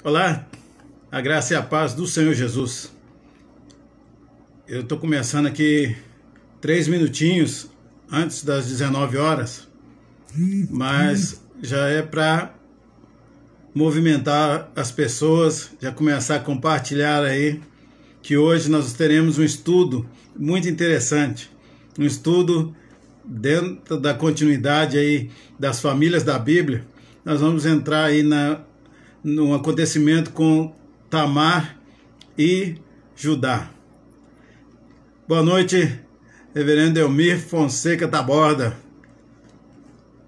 Olá, a graça e a paz do Senhor Jesus. Eu estou começando aqui 3 minutinhos antes das 19 horas, mas já é para movimentar as pessoas, já começar a compartilhar aí, que hoje nós teremos um estudo muito interessante, um estudo dentro da continuidade aí das famílias da Bíblia. Nós vamos entrar aí no acontecimento com Tamar e Judá. Boa noite, reverendo Elmir Fonseca Taborda.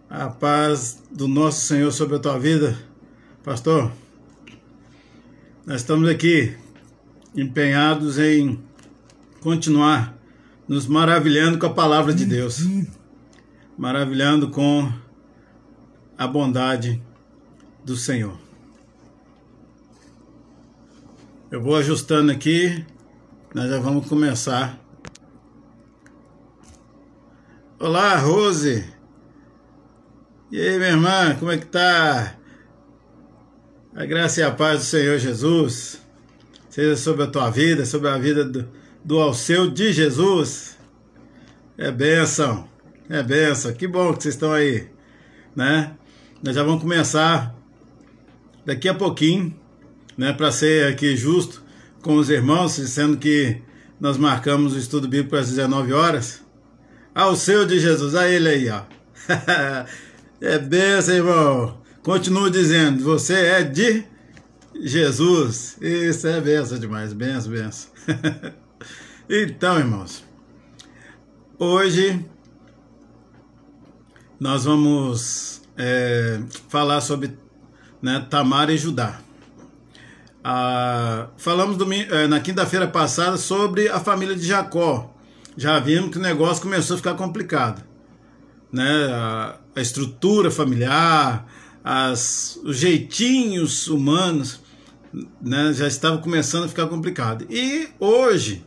A paz do nosso Senhor sobre a tua vida, pastor. Nós estamos aqui empenhados em continuar nos maravilhando com a palavra de Deus, maravilhando com a bondade do Senhor. Eu vou ajustando aqui, nós já vamos começar. Olá, Rose. E aí, minha irmã, como é que tá? A graça e a paz do Senhor Jesus seja sobre a tua vida, sobre a vida do Alceu de Jesus. É bênção, é bênção. Que bom que vocês estão aí, né? Nós já vamos começar daqui a pouquinho, né, para ser aqui justo com os irmãos, sendo que nós marcamos o estudo bíblico às 19 horas. Alceu de Jesus, a ele aí, ó. É bênção, irmão. Continuo dizendo, você é de Jesus. Isso é bênção demais, bênção, bênção. Então, irmãos, hoje nós vamos falar sobre, né, Tamar e Judá. Falamos na quinta-feira passada sobre a família de Jacó. Já vimos que o negócio começou a ficar complicado, né? A estrutura familiar, os jeitinhos humanos, né, já estava começando a ficar complicado. E hoje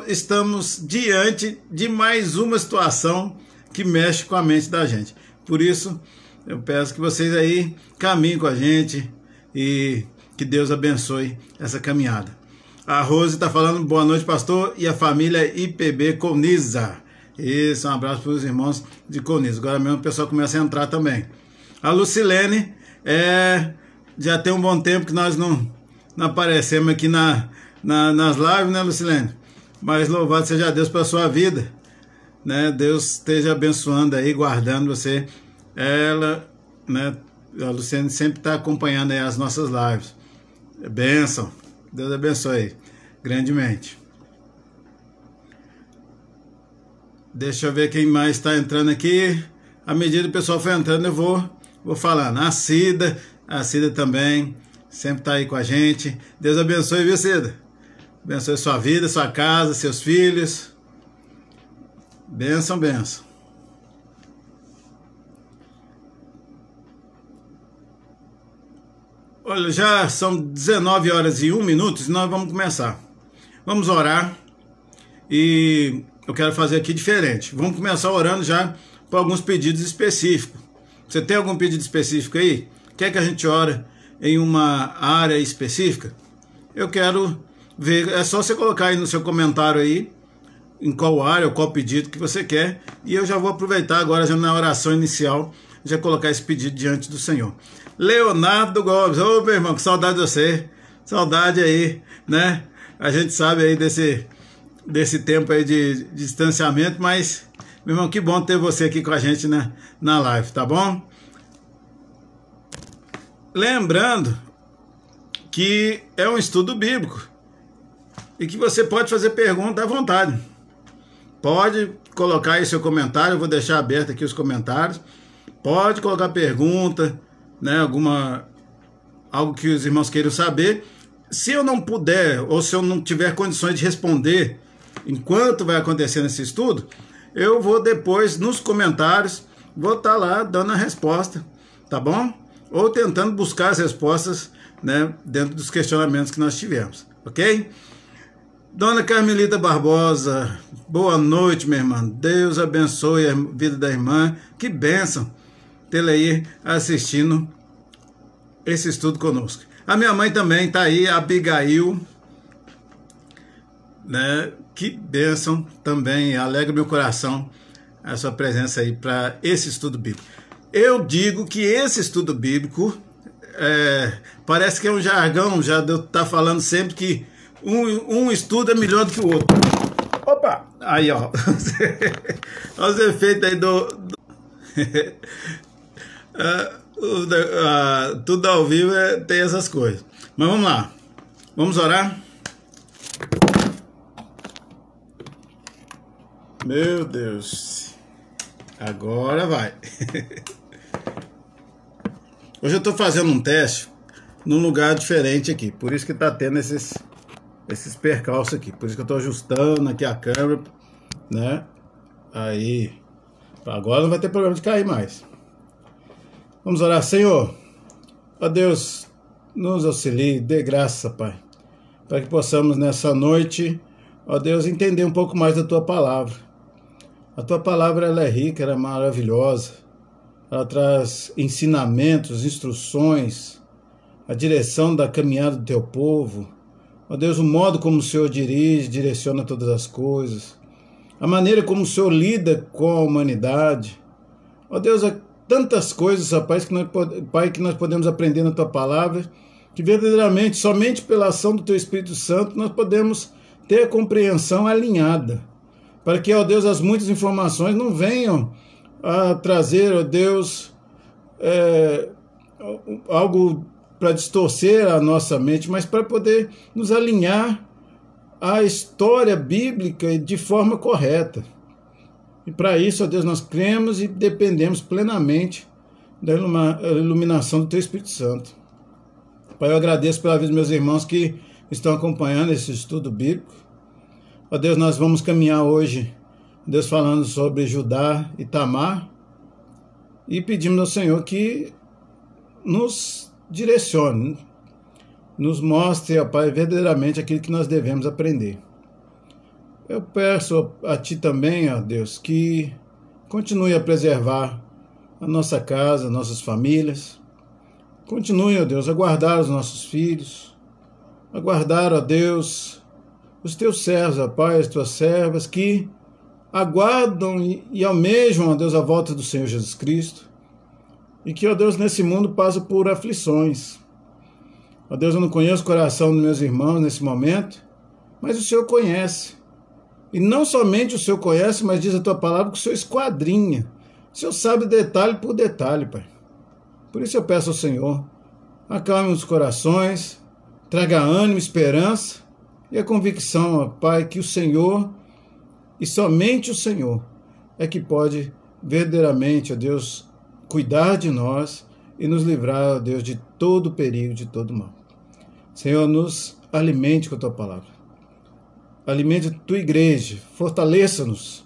estamos diante de mais uma situação que mexe com a mente da gente. Por isso, eu peço que vocês aí caminhem com a gente e que Deus abençoe essa caminhada. A Rose está falando, boa noite, pastor, e a família IPB Coniza. Isso, um abraço para os irmãos de Coniza. Agora mesmo o pessoal começa a entrar também. A Lucilene, já tem um bom tempo que nós não aparecemos aqui nas lives, né, Lucilene? Mas louvado seja Deus pela sua vida, né? Deus esteja abençoando aí, guardando você. Ela, né, a Luciane sempre está acompanhando aí as nossas lives. É bênção. Deus abençoe grandemente. Deixa eu ver quem mais está entrando aqui. À medida que o pessoal for entrando, eu vou falando. A Cida também sempre está aí com a gente. Deus abençoe, viu, Cida? Abençoe sua vida, sua casa, seus filhos. Bênção, bênção. Olha, já são 19 horas e 1 minuto e nós vamos começar. Vamos orar e eu quero fazer aqui diferente. Vamos começar orando já por alguns pedidos específicos. Você tem algum pedido específico aí? Quer que a gente ore em uma área específica? Eu quero ver, é só você colocar aí no seu comentário aí em qual área ou qual pedido que você quer, e eu já vou aproveitar agora já na oração inicial, já colocar esse pedido diante do Senhor. Leonardo Gomes, ô meu irmão, que saudade de você, saudade aí, né? A gente sabe aí desse tempo aí de distanciamento, mas, meu irmão, que bom ter você aqui com a gente, né, na live, tá bom? Lembrando que é um estudo bíblico e que você pode fazer pergunta à vontade. Pode colocar aí seu comentário, eu vou deixar aberto aqui os comentários. Pode colocar pergunta, né, algo que os irmãos queiram saber. Se eu não puder, ou se eu não tiver condições de responder enquanto vai acontecendo esse estudo, eu vou depois nos comentários, vou estar lá dando a resposta, tá bom? Ou tentando buscar as respostas, né, dentro dos questionamentos que nós tivemos, ok? Dona Carmelita Barbosa, boa noite, minha irmã. Deus abençoe a vida da irmã. Que bênção tê-la aí assistindo esse estudo conosco. A minha mãe também está aí, a Abigail, né? Que bênção também, alegra meu coração a sua presença aí para esse estudo bíblico. Eu digo que esse estudo bíblico parece que é um jargão, já devo estar falando sempre que um estudo é melhor do que o outro. Opa! Aí, ó. Olha os efeitos aí tudo ao vivo tem essas coisas. Mas vamos lá. Vamos orar? Meu Deus. Agora vai. Hoje eu estou fazendo um teste num lugar diferente aqui. Por isso que está tendo esses percalços aqui. Por isso que eu estou ajustando aqui a câmera, né? Aí. Agora não vai ter problema de cair mais. Vamos orar. Senhor, ó Deus, nos auxilie, dê graça, Pai, para que possamos nessa noite, ó Deus, entender um pouco mais da Tua Palavra. A Tua Palavra, ela é rica, ela é maravilhosa, ela traz ensinamentos, instruções, a direção da caminhada do Teu povo, ó Deus, o modo como o Senhor direciona todas as coisas, a maneira como o Senhor lida com a humanidade, ó Deus, tantas coisas, rapaz, Pai, que nós podemos aprender na Tua Palavra, que verdadeiramente, somente pela ação do Teu Espírito Santo, nós podemos ter a compreensão alinhada, para que, ó Deus, as muitas informações não venham a trazer, ó Deus, algo para distorcer a nossa mente, mas para poder nos alinhar à história bíblica de forma correta. E para isso, ó Deus, nós cremos e dependemos plenamente da iluminação do Teu Espírito Santo. Pai, eu agradeço pela vida dos meus irmãos que estão acompanhando esse estudo bíblico. Ó Deus, nós vamos caminhar hoje, Deus, falando sobre Judá e Tamar, e pedimos ao Senhor que nos direcione, nos mostre, ó Pai, verdadeiramente aquilo que nós devemos aprender. Eu peço a Ti também, ó Deus, que continue a preservar a nossa casa, nossas famílias. Continue, ó Deus, a guardar os nossos filhos, a guardar, ó Deus, os Teus servos, ó Pai, as Tuas servas, que aguardam e almejam, ó Deus, a volta do Senhor Jesus Cristo. E que, ó Deus, nesse mundo passa por aflições. Ó Deus, eu não conheço o coração dos meus irmãos nesse momento, mas o Senhor conhece. E não somente o Senhor conhece, mas diz a Tua Palavra que o Senhor esquadrinha. O Senhor sabe detalhe por detalhe, Pai. Por isso eu peço ao Senhor, acalme os corações, traga ânimo, esperança e a convicção, ó Pai, que o Senhor, e somente o Senhor, é que pode verdadeiramente, ó Deus, cuidar de nós e nos livrar, ó Deus, de todo perigo, de todo mal. Senhor, nos alimente com a Tua Palavra. Alimente a Tua igreja, fortaleça-nos,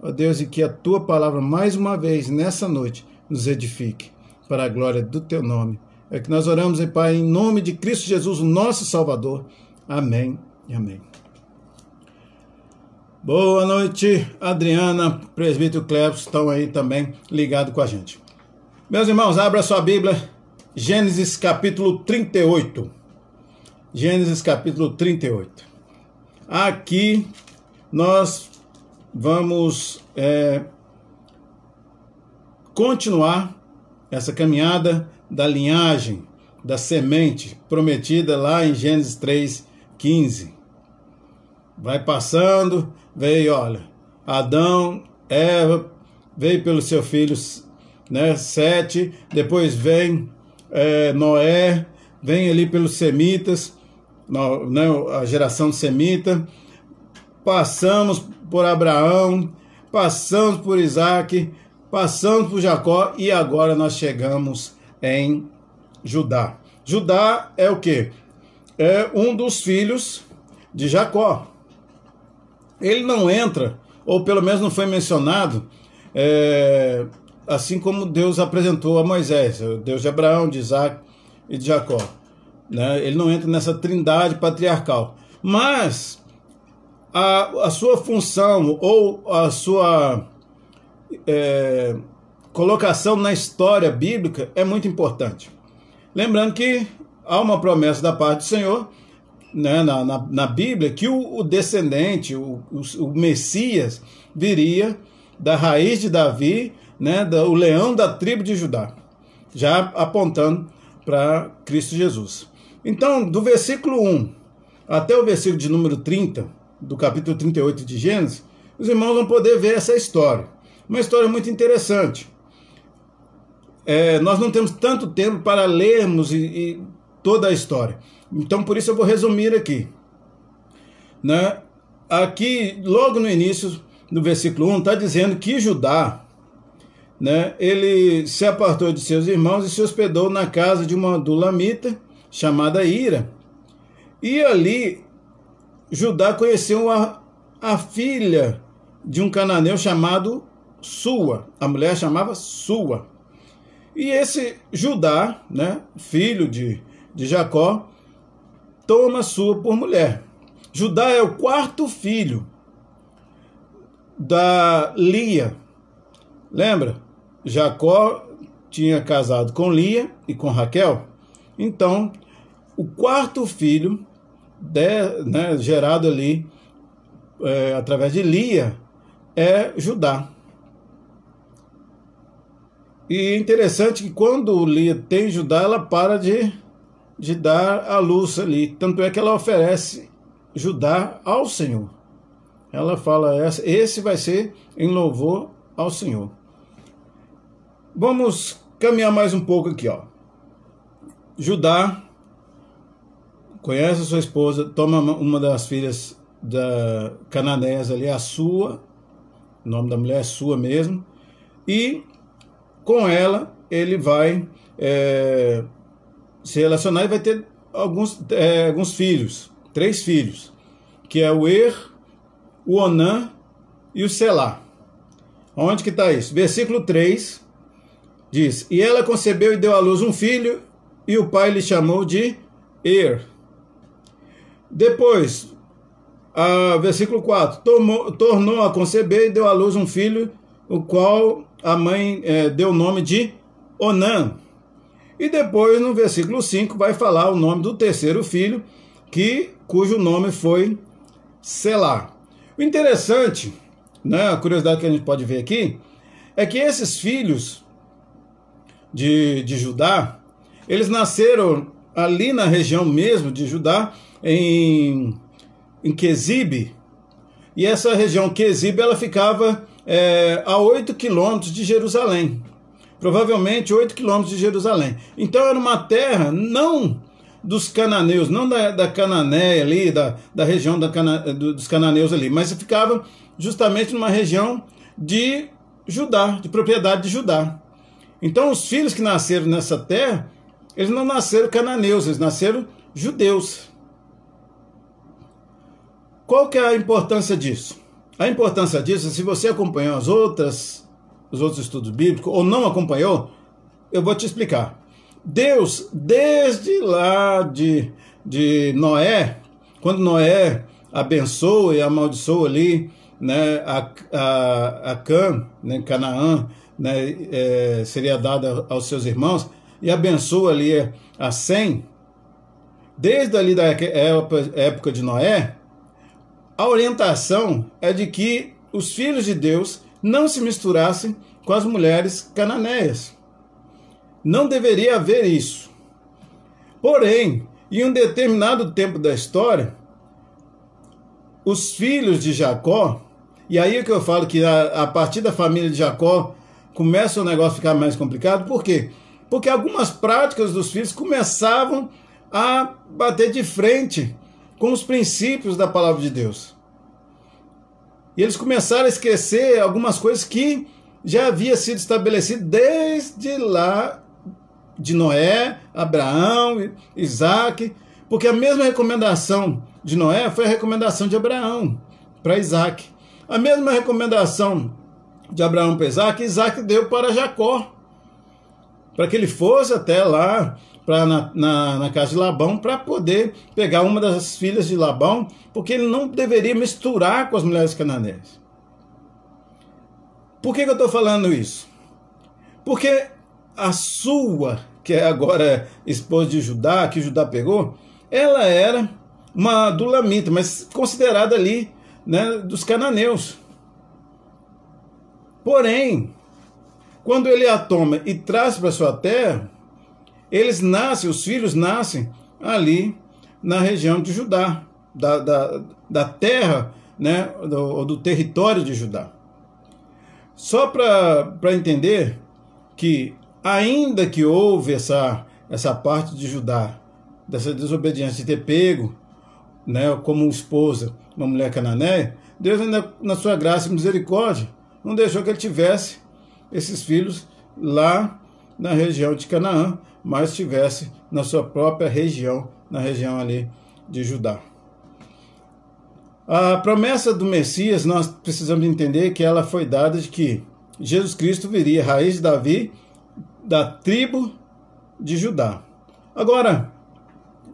ó Deus, e que a Tua Palavra, mais uma vez, nessa noite, nos edifique, para a glória do Teu nome. É que nós oramos, Pai, em nome de Cristo Jesus, o nosso Salvador. Amém e amém. Boa noite, Adriana, presbítero Cleves, estão aí também ligados com a gente. Meus irmãos, abra sua Bíblia, Gênesis capítulo 38. Gênesis capítulo 38. Aqui nós vamos continuar essa caminhada da linhagem, da semente prometida lá em Gênesis 3:15. Vai passando, veio, olha, Adão, Eva, veio pelo seu filho, né, Sete, depois vem Noé, vem ali pelos semitas, né, a geração semita, passamos por Abraão, passamos por Isaac, passamos por Jacó e agora nós chegamos em Judá. Judá é o quê? É um dos filhos de Jacó. Ele não entra, ou pelo menos não foi mencionado, assim como Deus apresentou a Moisés, o Deus de Abraão, de Isaac e de Jacó. Né? Ele não entra nessa trindade patriarcal. Mas a sua função ou a sua colocação na história bíblica é muito importante. Lembrando que há uma promessa da parte do Senhor, né, na Bíblia, que o descendente, o Messias, viria da raiz de Davi, né, o leão da tribo de Judá, já apontando para Cristo Jesus. Então, do versículo 1 até o versículo de número 30, do capítulo 38 de Gênesis, os irmãos vão poder ver essa história. Uma história muito interessante. Nós não temos tanto tempo para lermos toda a história. Então, por isso eu vou resumir aqui. Né? Aqui, logo no início, no versículo 1, está dizendo que Judá, né, ele se apartou de seus irmãos e se hospedou na casa de uma dulamita chamada Ira. E ali, Judá conheceu a filha de um cananeu chamado Sua. A mulher chamava Sua. E esse Judá, né, filho de Jacó, toma Sua por mulher. Judá é o quarto filho da Lia. Lembra? Jacó tinha casado com Lia e com Raquel. Então, o quarto filho, né, gerado ali através de Lia, é Judá. E é interessante que quando Lia tem Judá, ela para de dar a luz ali. Tanto é que ela oferece Judá ao Senhor. Ela fala, esse vai ser em louvor ao Senhor. Vamos caminhar mais um pouco aqui, ó. Judá conhece a sua esposa, toma uma das filhas da Cananéias ali, a Sua, o nome da mulher é Sua mesmo, e com ela ele vai se relacionar e vai ter alguns filhos, 3 filhos, que é o o Onã e o Selá. Onde que está isso? Versículo 3 diz, e ela concebeu e deu à luz um filho, e o pai lhe chamou de Depois, versículo 4, tornou a conceber e deu à luz um filho, o qual a mãe deu o nome de Onã. E depois, no versículo 5, vai falar o nome do terceiro filho, cujo nome foi Selá. O interessante, né, a curiosidade que a gente pode ver aqui, é que esses filhos de Judá, eles nasceram ali na região mesmo de Judá, em Quezibe, e essa região Quezibe, ela ficava a 8 quilômetros de Jerusalém, provavelmente 8 quilômetros de Jerusalém. Então era uma terra não dos cananeus, não da Cananéia ali, da região dos cananeus ali, mas ficava justamente numa região de Judá, de propriedade de Judá. Então os filhos que nasceram nessa terra, eles não nasceram cananeus, eles nasceram judeus. Qual que é a importância disso? A importância disso, se você acompanhou os outros estudos bíblicos, ou não acompanhou, eu vou te explicar. Deus, desde lá de Noé, quando Noé abençoa e amaldiçoa ali, né, a Canaã, né, seria dada aos seus irmãos, e abençoa ali a Sem, desde ali da época de Noé, a orientação é de que os filhos de Deus não se misturassem com as mulheres cananeias. Não deveria haver isso. Porém, em um determinado tempo da história, os filhos de Jacó, e aí é que eu falo que a partir da família de Jacó começa o negócio a ficar mais complicado. Por quê? Porque algumas práticas dos filhos começavam a bater de frente com os princípios da palavra de Deus. E eles começaram a esquecer algumas coisas que já havia sido estabelecido desde lá de Noé, Abraão, Isaac, porque a mesma recomendação de Noé foi a recomendação de Abraão para Isaac. A mesma recomendação de Abraão para Isaac, Isaac deu para Jacó, para que ele fosse até lá, na casa de Labão, para poder pegar uma das filhas de Labão, porque ele não deveria misturar com as mulheres cananeias. Por que eu estou falando isso? Porque a sua, que é agora esposa de Judá, que Judá pegou, ela era uma dulamita, mas considerada ali, né, dos cananeus. Porém, quando ele a toma e traz para sua terra, eles nascem, os filhos nascem ali na região de Judá, da terra, né, do território de Judá. Só para entender que, ainda que houve essa parte de Judá, dessa desobediência de ter pego, né, como esposa uma mulher cananeia, Deus ainda, na sua graça e misericórdia, não deixou que ele tivesse esses filhos lá na região de Canaã, mas tivesse na sua própria região, na região ali de Judá. A promessa do Messias, nós precisamos entender que ela foi dada de que Jesus Cristo viria, raiz de Davi, da tribo de Judá. Agora,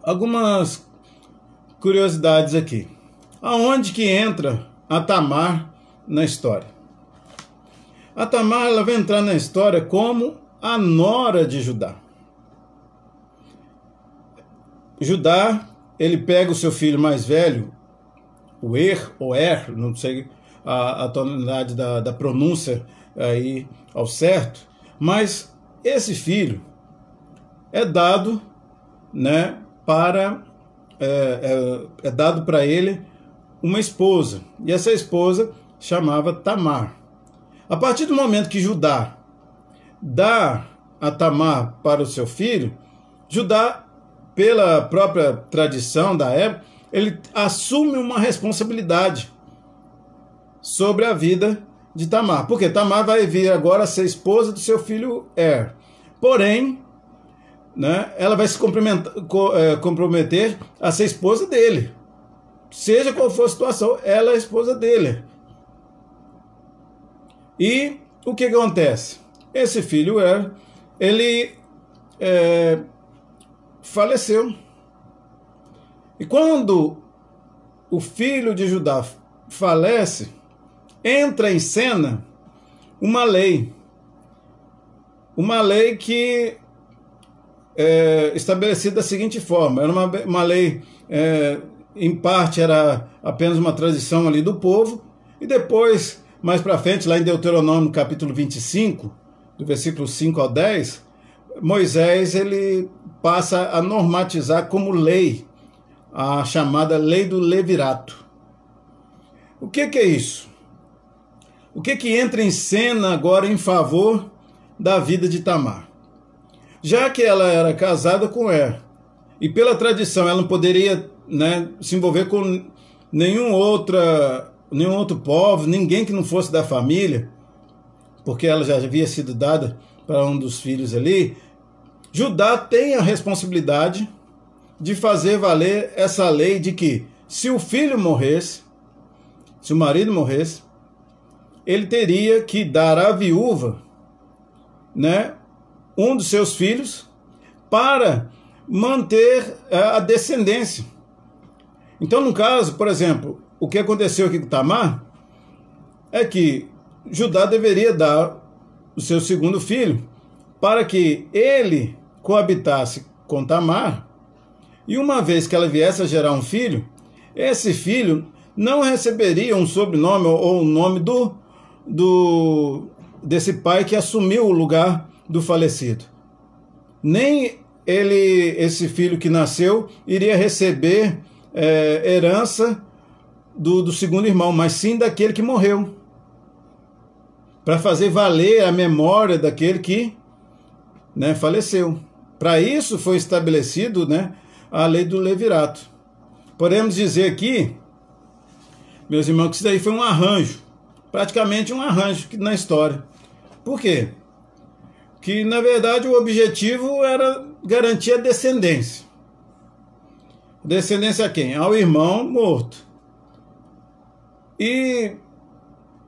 algumas curiosidades aqui. Aonde que entra a Tamar na história? A Tamar, ela vai entrar na história como a nora de Judá. Judá, ele pega o seu filho mais velho, o ou não sei a tonalidade da pronúncia aí ao certo, mas esse filho é dado, né, é dado para ele uma esposa, e essa esposa chamava Tamar. A partir do momento que Judá dá a Tamar para o seu filho, Judá, pela própria tradição da época, ele assume uma responsabilidade sobre a vida de Tamar. Porque Tamar vai vir agora a ser esposa do seu filho Porém, né, ela vai se comprometer a ser esposa dele. Seja qual for a situação, ela é a esposa dele. E o que acontece? Esse filho ele faleceu. E quando o filho de Judá falece, entra em cena uma lei. Uma lei que é estabelecida da seguinte forma. Era uma lei, em parte era apenas uma tradição ali do povo, e depois, mais para frente, lá em Deuteronômio capítulo 25, do versículo 5 ao 10, Moisés ele passa a normatizar como lei a chamada lei do levirato. O que é isso? O que entra em cena agora em favor da vida de Tamar? Já que ela era casada com e pela tradição ela não poderia, né, se envolver com nenhum outro povo, ninguém que não fosse da família, porque ela já havia sido dada para um dos filhos ali, Judá tem a responsabilidade de fazer valer essa lei de que, se o filho morresse, se o marido morresse, ele teria que dar à viúva, né, um dos seus filhos para manter a descendência. Então, no caso, por exemplo, o que aconteceu aqui com Tamar é que Judá deveria dar o seu segundo filho para que ele coabitasse com Tamar, e uma vez que ela viesse a gerar um filho, esse filho não receberia um sobrenome ou o nome desse pai que assumiu o lugar do falecido. Nem esse filho que nasceu iria receber herança do segundo irmão, mas sim daquele que morreu, para fazer valer a memória daquele que, né, faleceu. Para isso foi estabelecido, né, a lei do levirato. Podemos dizer aqui, meus irmãos, que isso daí foi um arranjo, praticamente um arranjo na história. Por quê? Que, na verdade, o objetivo era garantir a descendência. Descendência a quem? Ao irmão morto. E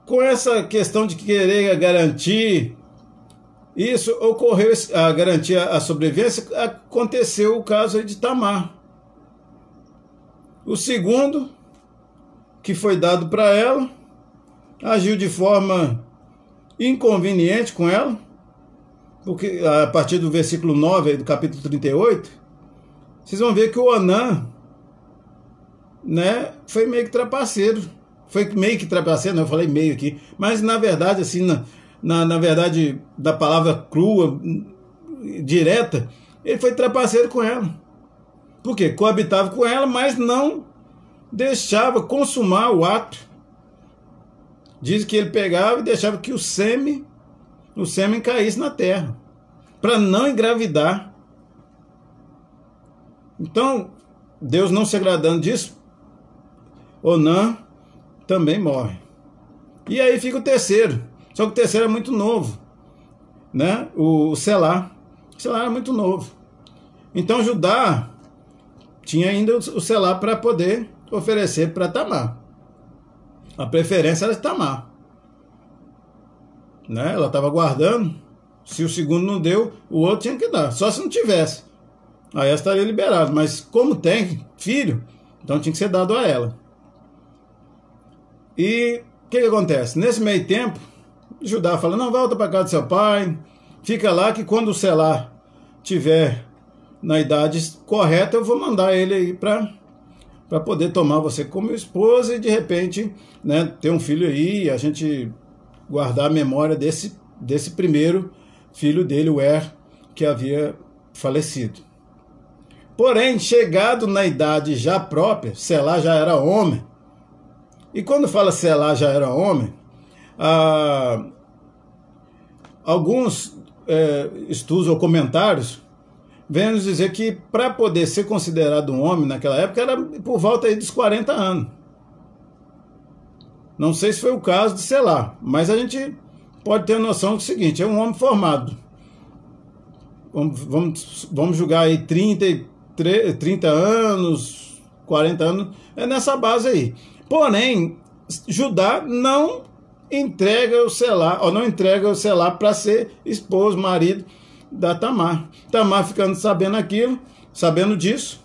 com essa questão de querer garantir isso, ocorreu a garantir a sobrevivência, aconteceu o caso aí de Tamar. O segundo, que foi dado para ela, agiu de forma inconveniente com ela, porque a partir do versículo 9 do capítulo 38, vocês vão ver que o Onã, né, foi meio que trapaceiro. Foi meio que trapaceiro, não, eu falei meio aqui, mas na verdade, assim, na verdade, da palavra crua, direta, ele foi trapaceiro com ela. Por quê? Coabitava com ela, mas não deixava consumar o ato. Diz que ele pegava e deixava que o sêmen caísse na terra, para não engravidar. Então, Deus não se agradando disso, Onã também morre. E aí fica o terceiro. Só que o terceiro é muito novo, né? O Selá. O Selá era muito novo. Então Judá tinha ainda o Selá para poder oferecer para Tamar. A preferência era de Tamar, né? Ela estava guardando. Se o segundo não deu, o outro tinha que dar. Só se não tivesse. Aí ela estaria liberada. Mas como tem filho, então tinha que ser dado a ela. E o que acontece? Nesse meio tempo, Judá fala, não, volta para casa do seu pai, fica lá que quando o Selá tiver na idade correta, eu vou mandar ele aí para poder tomar você como esposa e de repente, né, ter um filho aí, a gente guardar a memória desse primeiro filho dele, o que havia falecido. Porém, chegado na idade já própria, Selá já era homem. E quando fala Selá já era homem, alguns estudos ou comentários vêm nos dizer que para poder ser considerado um homem naquela época era por volta aí dos 40 anos. Não sei se foi o caso de Selá, mas a gente pode ter noção do seguinte, é um homem formado. Vamos julgar aí 30 anos, 40 anos, é nessa base aí. Porém, Judá não entrega o Selá, ou não entrega o Selá para ser esposo, marido da Tamar. Tamar, ficando sabendo disso,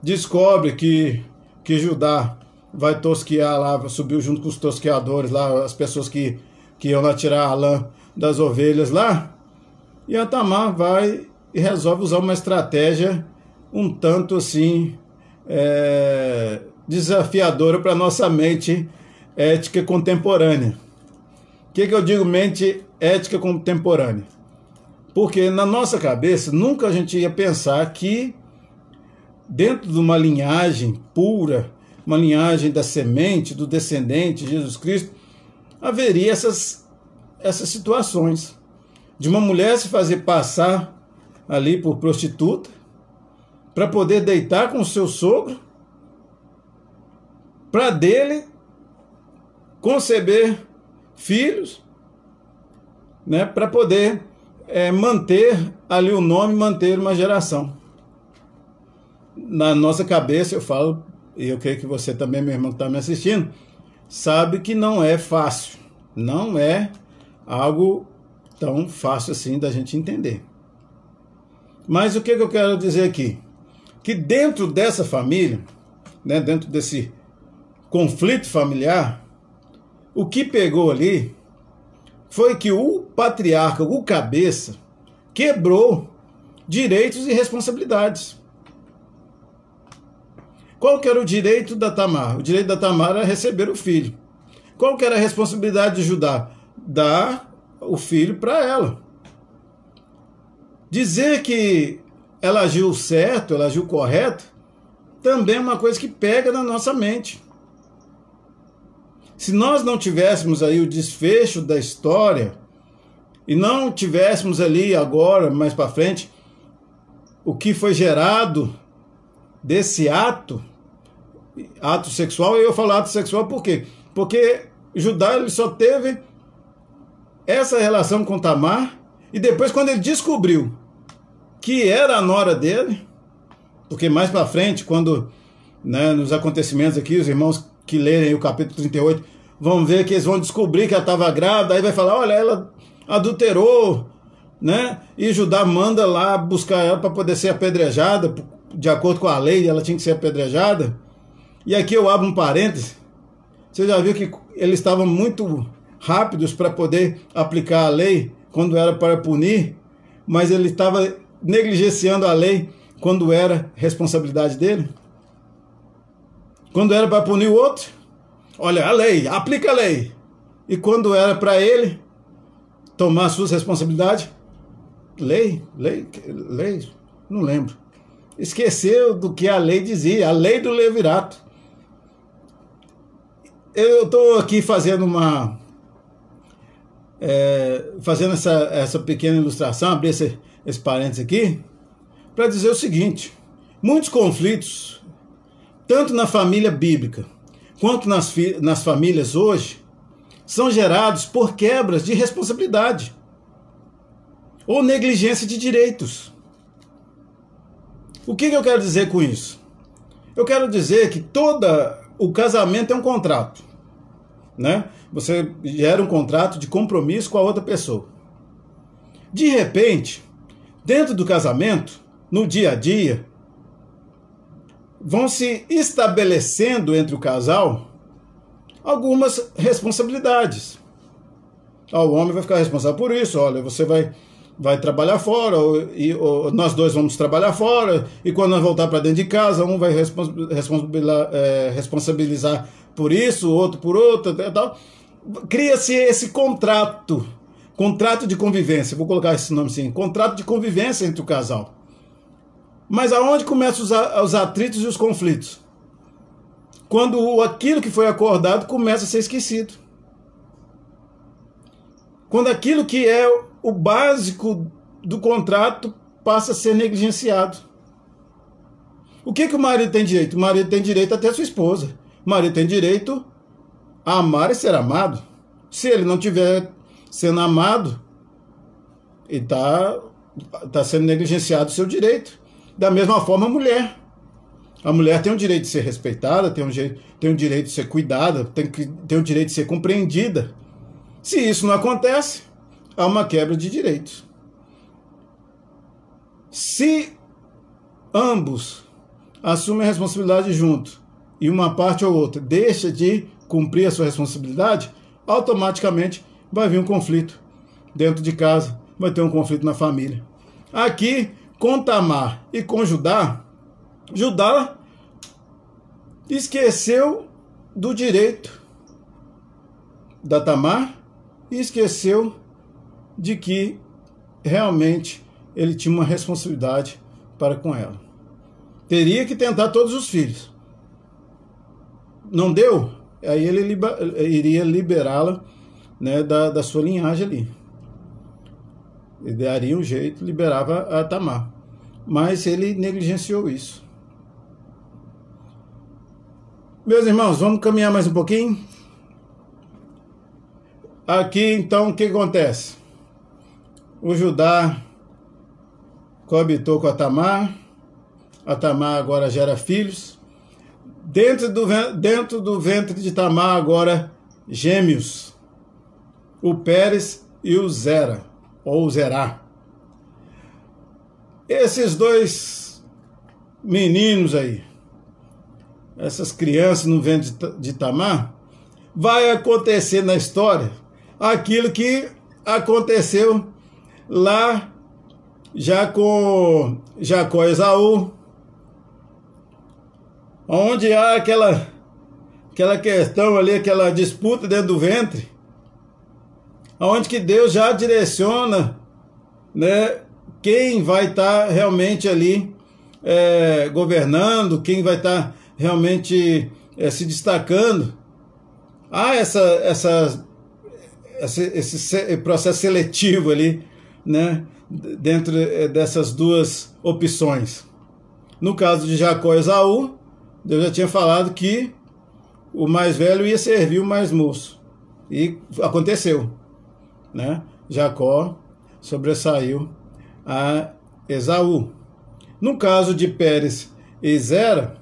descobre que Judá vai tosquear lá, subiu junto com os tosqueadores lá, as pessoas que iam lá tirar a lã das ovelhas lá, e a Tamar vai e resolve usar uma estratégia um tanto assim desafiadora para nossa mente ética contemporânea. O que eu digo mente ética contemporânea? Porque na nossa cabeça nunca a gente ia pensar que dentro de uma linhagem pura, uma linhagem da semente, do descendente de Jesus Cristo, haveria essas situações de uma mulher se fazer passar ali por prostituta para poder deitar com o seu sogro, para dele conceber filhos, né, para poder manter ali o nome, manter uma geração. Na nossa cabeça, eu falo, e eu creio que você também, meu irmão que está me assistindo, sabe que não é fácil, não é algo tão fácil assim da gente entender. Mas o que eu quero dizer aqui? Que dentro dessa família, né, dentro desse conflito familiar, o que pegou ali foi que o patriarca, o cabeça, quebrou direitos e responsabilidades. Qual que era o direito da Tamar? O direito da Tamar era receber o filho. Qual que era a responsabilidade de Judá? Dar o filho para ela. Dizer que ela agiu certo, ela agiu correto, também é uma coisa que pega na nossa mente. Se nós não tivéssemos aí o desfecho da história e não tivéssemos ali agora, mais para frente, o que foi gerado desse ato sexual, e eu falo ato sexual por quê? Porque Judá ele só teve essa relação com Tamar, e depois quando ele descobriu que era a nora dele, porque mais para frente, quando, né, nos acontecimentos aqui, os irmãos que lerem o capítulo 38, vão ver que eles vão descobrir que ela estava grávida, aí vai falar, olha, ela adulterou, né? E Judá manda lá buscar ela para poder ser apedrejada, de acordo com a lei, ela tinha que ser apedrejada. E aqui eu abro um parêntese, você já viu que eles estavam muito rápidos para poder aplicar a lei quando era para punir, mas ele estava negligenciando a lei quando era responsabilidade dele? Quando era para punir o outro, olha, a lei, aplica a lei. E quando era para ele tomar suas responsabilidades, lei, não lembro. Esqueceu do que a lei dizia, a lei do levirato. Eu estou aqui fazendo essa pequena ilustração, abrir esse parênteses aqui, para dizer o seguinte: muitos conflitos, tanto na família bíblica quanto nas famílias hoje, são gerados por quebras de responsabilidade ou negligência de direitos. O que eu quero dizer com isso? Eu quero dizer que o casamento é um contrato, né? Você gera um contrato de compromisso com a outra pessoa. De repente, dentro do casamento, no dia a dia, vão se estabelecendo entre o casal algumas responsabilidades. O homem vai ficar responsável por isso. Olha, você vai trabalhar fora, ou nós dois vamos trabalhar fora, e quando nós voltar para dentro de casa, um vai responsabilizar por isso, o outro por outro, tal. Cria-se esse contrato de convivência, vou colocar esse nome assim, contrato de convivência entre o casal. Mas aonde começam os atritos e os conflitos? Quando aquilo que foi acordado começa a ser esquecido. Quando aquilo que é o básico do contrato passa a ser negligenciado. O que o marido tem direito? O marido tem direito a ter sua esposa. O marido tem direito a amar e ser amado. Se ele não estiver sendo amado, ele está sendo negligenciado o seu direito. Da mesma forma, a mulher. A mulher tem o direito de ser respeitada, tem o direito de ser cuidada, tem o direito de ser compreendida. Se isso não acontece, há uma quebra de direitos. Se ambos assumem a responsabilidade junto e uma parte ou outra deixa de cumprir a sua responsabilidade, automaticamente vai vir um conflito dentro de casa, vai ter um conflito na família. Aqui, com Tamar e com Judá esqueceu do direito da Tamar e esqueceu de que realmente ele tinha uma responsabilidade para com ela. Teria que tentar todos os filhos. Não deu? Aí ele iria liberá-la, né, da sua linhagem ali. Ele daria um jeito, liberava a Tamar. Mas ele negligenciou isso. Meus irmãos, vamos caminhar mais um pouquinho? Aqui, então, o que acontece? O Judá coabitou com a Tamar agora gera filhos. Dentro do ventre de Tamar agora gêmeos, o Pérez e o Zera, ou Zerá. Esses dois meninos aí, essas crianças no ventre de Tamar, vai acontecer na história aquilo que aconteceu lá já com Jacó e Esaú, onde há aquela questão ali, aquela disputa dentro do ventre, onde que Deus já direciona, né, quem vai estar realmente ali governando, quem vai estar realmente se destacando. Há esse processo seletivo ali, né, dentro dessas duas opções. No caso de Jacó e Esaú, Deus já tinha falado que o mais velho ia servir o mais moço. E aconteceu, né? Jacó sobressaiu a Esaú. No caso de Pérez e Zera,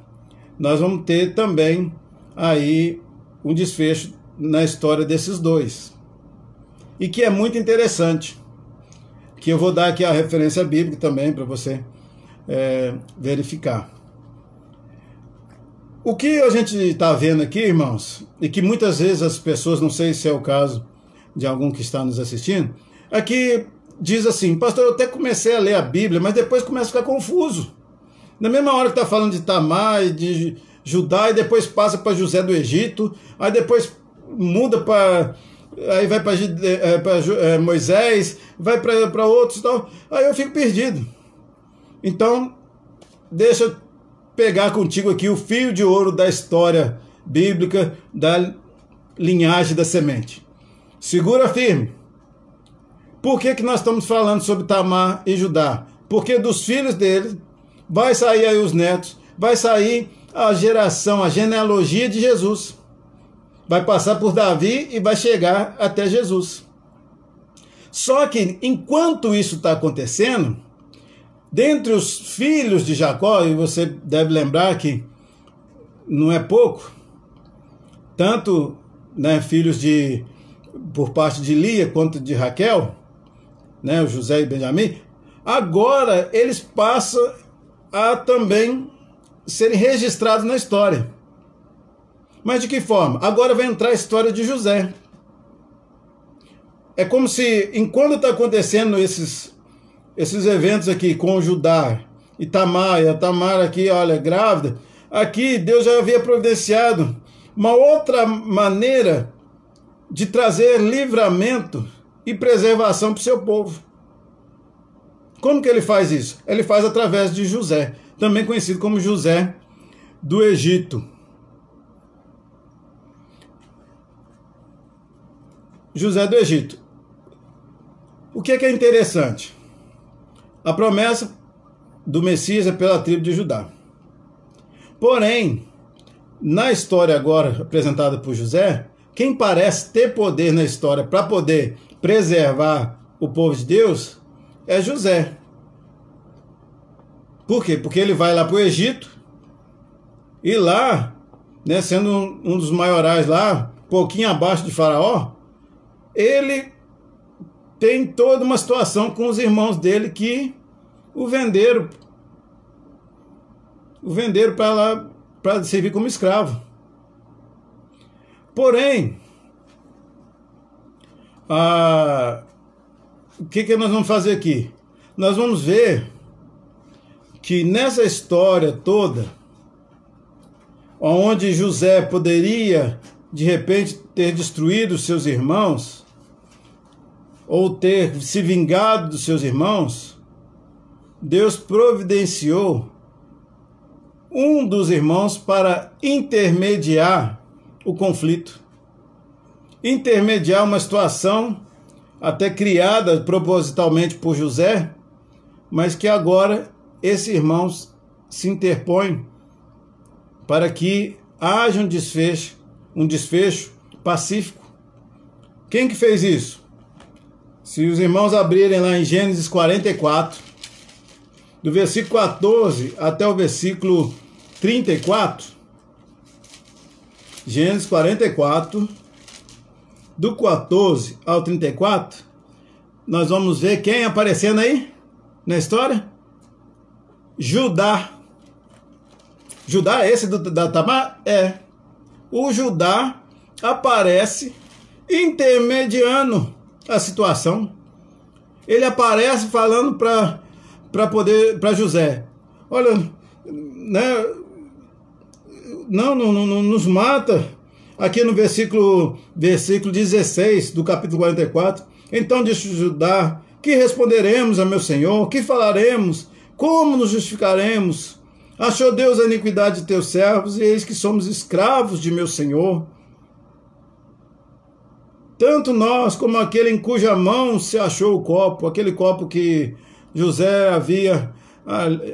nós vamos ter também aí um desfecho na história desses dois. E que é muito interessante, que eu vou dar aqui a referência bíblica também para você verificar. O que a gente está vendo aqui, irmãos, e que muitas vezes as pessoas, não sei se é o caso de algum que está nos assistindo, aqui diz assim, pastor, eu até comecei a ler a Bíblia, mas depois começa a ficar confuso. Na mesma hora que está falando de Tamar e de Judá, e depois passa para José do Egito, aí depois muda para... Aí vai para Moisés, vai para outros e tal. Aí eu fico perdido. Então, deixa eu pegar contigo aqui o fio de ouro da história bíblica, da linhagem da semente. Segura firme. Por que nós estamos falando sobre Tamar e Judá? Porque dos filhos dele vai sair aí os netos, vai sair a geração, a genealogia de Jesus. Vai passar por Davi e vai chegar até Jesus. Só que, enquanto isso está acontecendo, dentre os filhos de Jacó, e você deve lembrar que não é pouco, tanto filhos por parte de Lia quanto de Raquel, o José e Benjamim, agora eles passam a também serem registrados na história. Mas de que forma? Agora vai entrar a história de José. É como se, enquanto está acontecendo esses eventos aqui com Judá e a Tamar aqui, olha, grávida, aqui Deus já havia providenciado uma outra maneira de trazer livramento e preservação para o seu povo. Como que ele faz isso? Ele faz através de José, também conhecido como José do Egito. José do Egito. O que é interessante? A promessa do Messias é pela tribo de Judá. Porém, na história agora apresentada por José, quem parece ter poder na história para poder preservar o povo de Deus é José. Por quê? Porque ele vai lá para o Egito e lá, sendo um dos maiorais lá, pouquinho abaixo de Faraó, ele tem toda uma situação com os irmãos dele que o venderam para lá para servir como escravo. Porém, o que nós vamos fazer aqui? Nós vamos ver que nessa história toda, onde José poderia de repente ter destruído seus irmãos, ou ter se vingado dos seus irmãos, Deus providenciou um dos irmãos para intermediar o conflito, intermediar uma situação até criada propositalmente por José, mas que agora esse irmão se interpõe para que haja um desfecho pacífico. Quem que fez isso? Se os irmãos abrirem lá em Gênesis 44, do versículo 14 até o versículo 34, Gênesis 44, do 14 ao 34, nós vamos ver quem aparecendo aí na história? Judá. Judá, esse da Tamar? É. O Judá aparece intermediando a situação. Ele aparece falando para José: olha, não nos mata. Aqui no versículo 16 do capítulo 44. Então disse Judá: que responderemos a meu senhor? Que falaremos? Como nos justificaremos? Achou Deus a iniquidade de teus servos, e eis que somos escravos de meu senhor. Tanto nós como aquele em cuja mão se achou o copo, aquele copo que José havia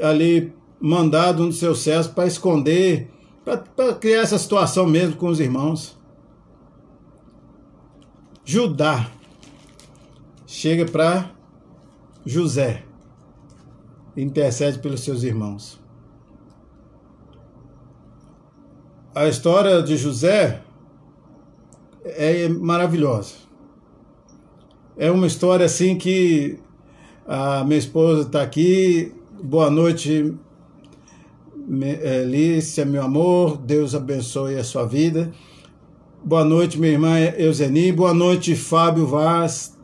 ali mandado um dos seus servos para esconder, para criar essa situação mesmo com os irmãos. Judá chega para José, intercede pelos seus irmãos. A história de José é maravilhosa. É uma história assim que a minha esposa está aqui. Boa noite, Lícia, meu amor. Deus abençoe a sua vida. Boa noite, minha irmã Euseni. Boa noite, Fábio Vaz.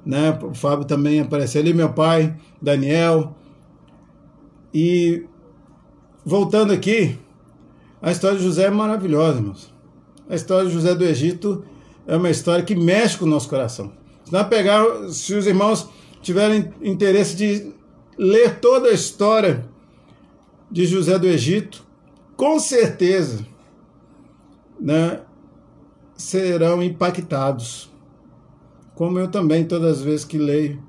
né? O Fábio também apareceu ali, meu pai, Daniel. E voltando aqui, a história de José é maravilhosa, irmãos. A história de José do Egito é uma história que mexe com o nosso coração. Se os irmãos tiverem interesse de ler toda a história de José do Egito, com certeza, né, serão impactados. Como eu também, todas as vezes que leio,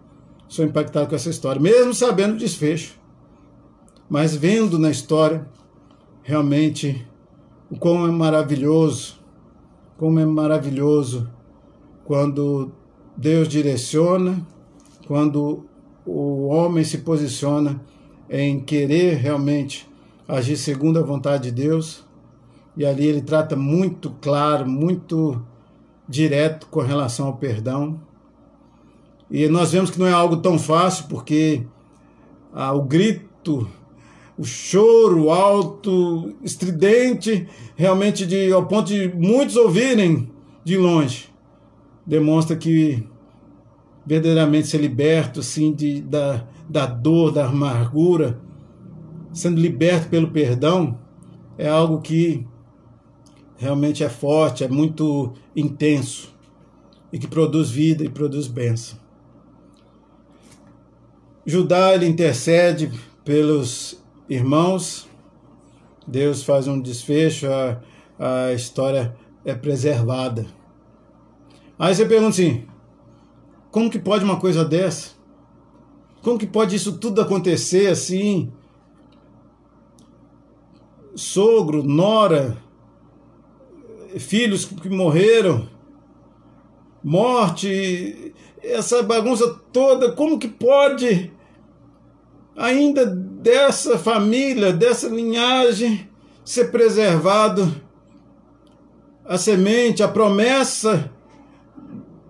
sou impactado com essa história, mesmo sabendo o desfecho. Mas vendo na história, realmente, o como é maravilhoso quando Deus direciona, quando o homem se posiciona em querer realmente agir segundo a vontade de Deus, e ali ele trata muito claro, muito direto com relação ao perdão. E nós vemos que não é algo tão fácil, porque o grito, o choro alto, estridente, realmente ao ponto de muitos ouvirem de longe, demonstra que verdadeiramente ser liberto assim, da dor, da amargura, sendo liberto pelo perdão, é algo que realmente é forte, é muito intenso e que produz vida e produz bênção. Judá, ele intercede pelos irmãos, Deus faz um desfecho, a história é preservada. Aí você pergunta assim, como que pode uma coisa dessa? Como que pode isso tudo acontecer assim? Sogro, nora, filhos que morreram, morte, essa bagunça toda, como que pode ainda dessa família, dessa linhagem, ser preservado a semente, a promessa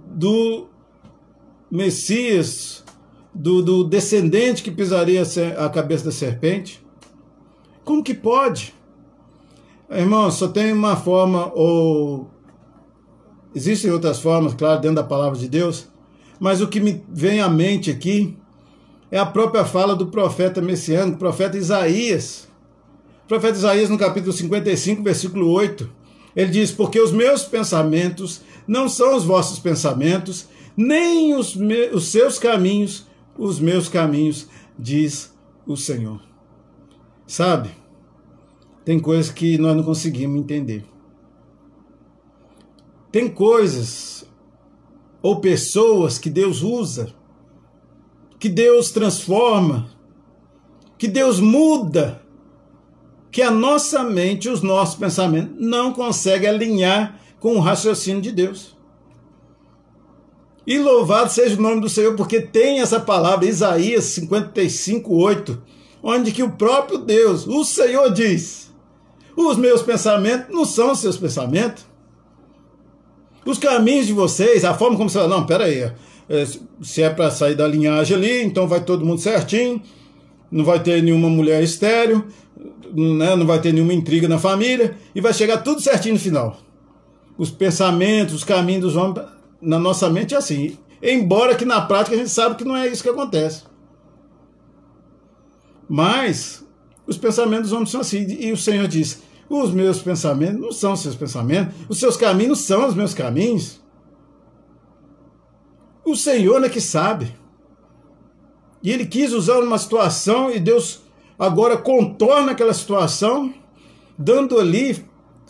do Messias, do descendente que pisaria a cabeça da serpente? Como que pode? Irmão, só tem uma forma, ou existem outras formas, claro, dentro da palavra de Deus, mas o que me vem à mente aqui é a própria fala do profeta messiânico, profeta Isaías. O profeta Isaías, no capítulo 55, versículo 8, ele diz, porque os meus pensamentos não são os vossos pensamentos, nem os seus caminhos, os meus caminhos, diz o Senhor. Sabe? Tem coisas que nós não conseguimos entender. Tem coisas ou pessoas que Deus usa, que Deus transforma, que Deus muda, que a nossa mente, os nossos pensamentos não conseguem alinhar com o raciocínio de Deus. E louvado seja o nome do Senhor, porque tem essa palavra, Isaías 55, 8, onde que o próprio Deus, o Senhor diz, os meus pensamentos não são os seus pensamentos. Os caminhos de vocês, a forma como você fala, não, peraí, se é para sair da linhagem ali, então vai todo mundo certinho, não vai ter nenhuma mulher estéril, né, não vai ter nenhuma intriga na família, e vai chegar tudo certinho no final. Os pensamentos, os caminhos dos homens, na nossa mente é assim, embora que na prática a gente sabe que não é isso que acontece. Mas os pensamentos dos homens são assim, e o Senhor diz, os meus pensamentos não são os seus pensamentos, os seus caminhos não são os meus caminhos. O Senhor é que sabe. E ele quis usar uma situação e Deus agora contorna aquela situação, dando ali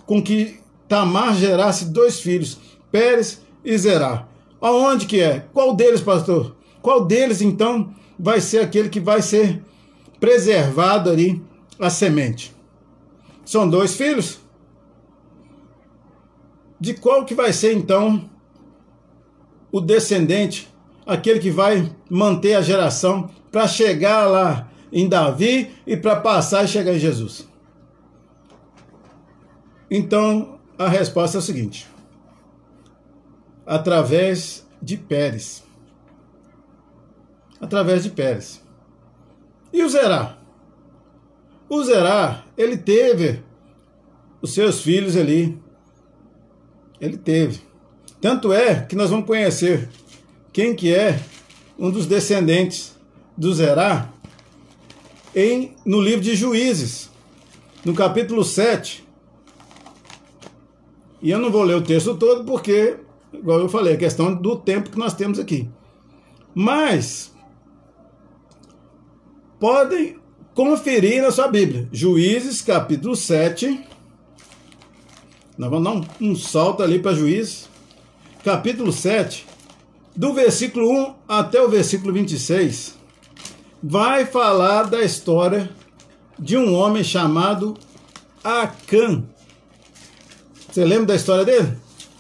com que Tamar gerasse 2 filhos, Pérez e Zerá. Aonde que é? Qual deles, pastor? Qual deles, então, vai ser aquele que vai ser preservado ali a semente? São 2 filhos? De qual que vai ser, então, o descendente, aquele que vai manter a geração para chegar lá em Davi e para passar e chegar em Jesus? Então, a resposta é o seguinte: através de Pérez. Através de Pérez. E o Zerá? O Zerá, ele teve os seus filhos ali. Ele teve. Tanto é que nós vamos conhecer quem que é um dos descendentes do Zerá no livro de Juízes, no capítulo 7. E eu não vou ler o texto todo porque, igual eu falei, é questão do tempo que nós temos aqui. Mas podem conferir na sua Bíblia. Juízes, capítulo 7. Nós vamos dar um salto ali para Juízes. Capítulo 7, do versículo 1 até o versículo 26, vai falar da história de um homem chamado Acã. Você lembra da história dele?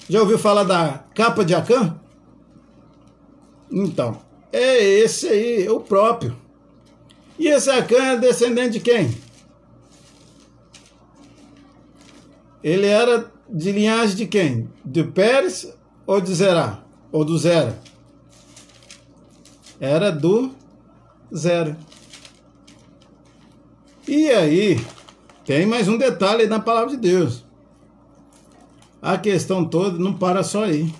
Já ouviu falar da capa de Acã? Então, é esse aí, é o próprio. E esse Acã é descendente de quem? Ele era de linhagem de quem? De Pérez ou de Zerá? Ou do Zera? Era do Zera. E aí, tem mais um detalhe aí na palavra de Deus. A questão toda não para só aí.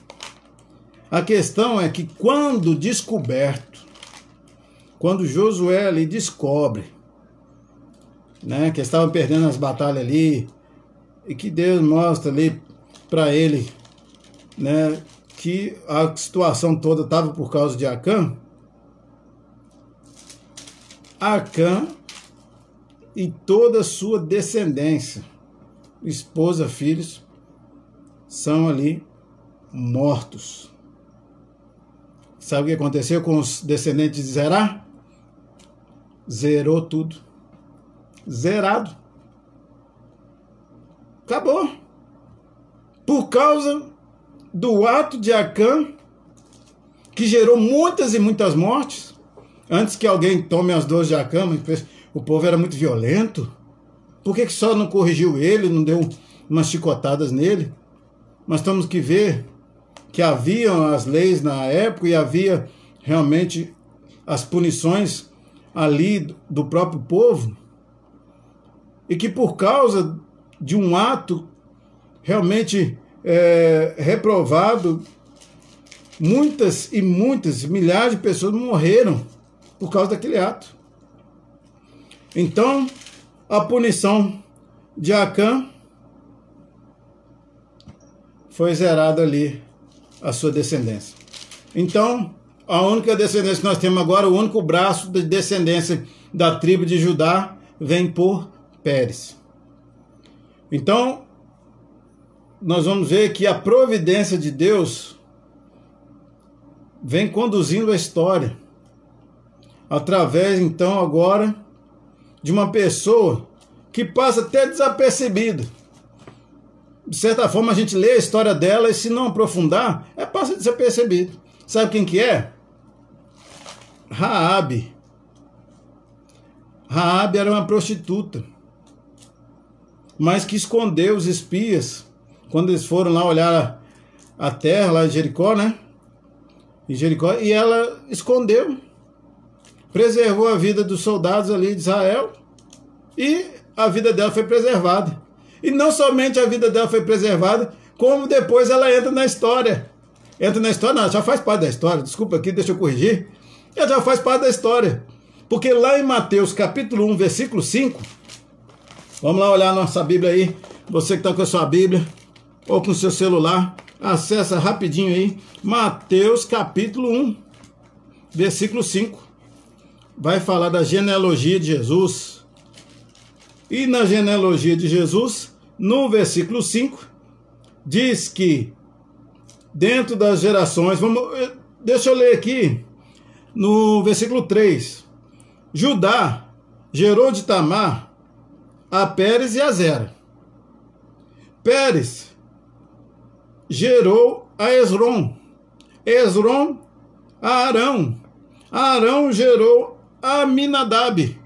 A questão é que quando descoberto, quando Josué ali descobre, né, que estavam perdendo as batalhas ali, e que Deus mostra ali para ele, né, que a situação toda estava por causa de Acã. Acã e toda a sua descendência, esposa, filhos, são ali mortos. Sabe o que aconteceu com os descendentes de Zerá? Zerou tudo. Zerado. Acabou. Por causa do ato de Acã, que gerou muitas e muitas mortes. Antes que alguém tome as dores de Acã, o povo era muito violento. Por que só não corrigiu ele, não deu umas chicotadas nele? Nós temos que ver que haviam as leis na época e havia realmente as punições ali do próprio povo, e que por causa de um ato realmente reprovado, muitas e muitas, milhares de pessoas morreram por causa daquele ato. Então, a punição de Acã foi zerada ali a sua descendência. Então, a única descendência que nós temos agora, o único braço de descendência da tribo de Judá, vem por Pérez. Então, nós vamos ver que a providência de Deus vem conduzindo a história, através, então, agora, de uma pessoa que passa até desapercebido. De certa forma, a gente lê a história dela e, se não aprofundar, passa desapercebido. Sabe quem que é? Raabe. Raabe era uma prostituta, mas que escondeu os espias quando eles foram lá olhar a terra lá em Jericó, né? Em Jericó, e ela escondeu, preservou a vida dos soldados ali de Israel, e a vida dela foi preservada. E não somente a vida dela foi preservada, como depois ela entra na história. Entra na história, não, já faz parte da história, desculpa aqui, deixa eu corrigir. Ela já faz parte da história. Porque lá em Mateus capítulo 1, versículo 5, vamos lá olhar a nossa Bíblia aí, você que está com a sua Bíblia, ou com o seu celular, acessa rapidinho aí, Mateus capítulo 1, versículo 5. Vai falar da genealogia de Jesus. E na genealogia de Jesus, no versículo 5, diz que dentro das gerações, deixa eu ler aqui, no versículo 3, Judá gerou de Tamar a Pérez e a Zera. Pérez gerou a Esrom. Esrom a Arão. Arão gerou a Aminadab.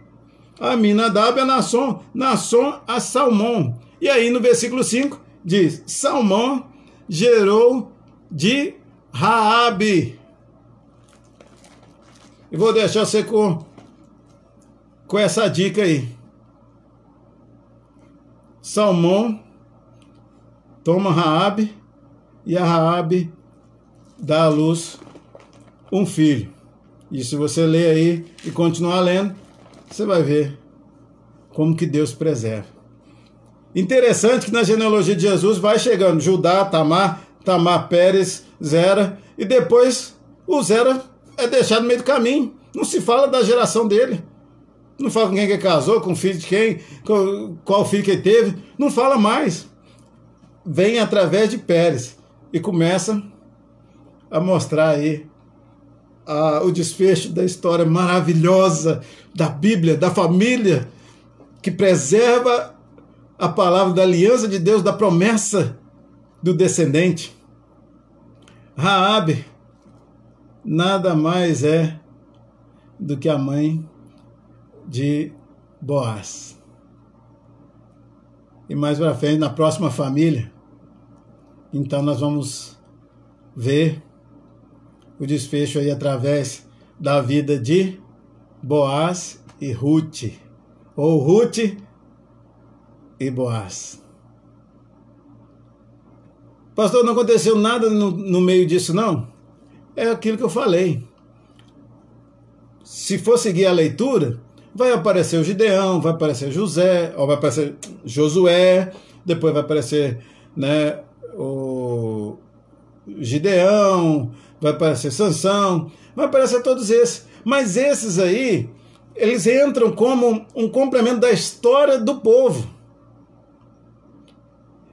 Aminadab é Naasson a Salmão. E aí no versículo 5 diz, Salmão gerou de Raabe. E vou deixar você com essa dica aí. Salmão toma Raabe, e a Raabe dá à luz um filho. E se você ler aí e continuar lendo, você vai ver como que Deus preserva. Interessante que na genealogia de Jesus vai chegando Judá, Tamar, Pérez, Zera, e depois o Zera é deixado no meio do caminho. Não se fala da geração dele. Não fala com quem que casou, com o filho de quem, qual filho que ele teve. Não fala mais. Vem através de Pérez e começa a mostrar aí o desfecho da história maravilhosa da Bíblia, da família que preserva a palavra da aliança de Deus, da promessa do descendente. Raabe nada mais é do que a mãe de Boaz. E mais para frente, na próxima família, então nós vamos ver o desfecho aí através da vida de Boaz e Ruth, ou Ruth e Boaz. Pastor, não aconteceu nada no meio disso, não? É aquilo que eu falei. Se for seguir a leitura, vai aparecer o Gideão, vai aparecer José, ou vai aparecer Josué, depois vai aparecer, né, o Gideão, vai aparecer Sansão, vai aparecer todos esses. Mas esses aí, eles entram como um complemento da história do povo.